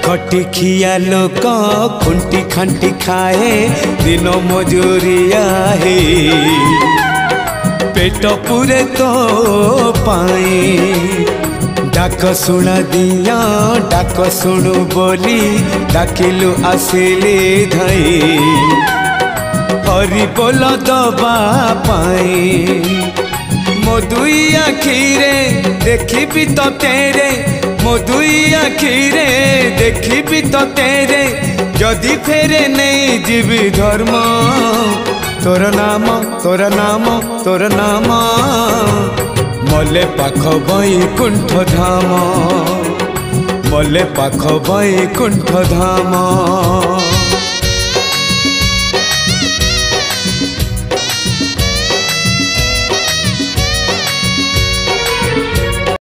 खटी खिया लोक खुंटी खांटी खाए दिन मजूरिया है पेट पूरे तो पाए डाक शुणा दिया डाक शुणु बोली डाकिलु आसिली धई हरि बोल दबा पाए मो दुई आखिरे देखी तो तेरे मो दुई आखिरे देखी तो तेरे जदि फेरे नहीं जीवी धर्म तोर नाम तोर नाम तोर नाम मले पाख बैकुंठ धाम मले पाख बैकुंठ धाम।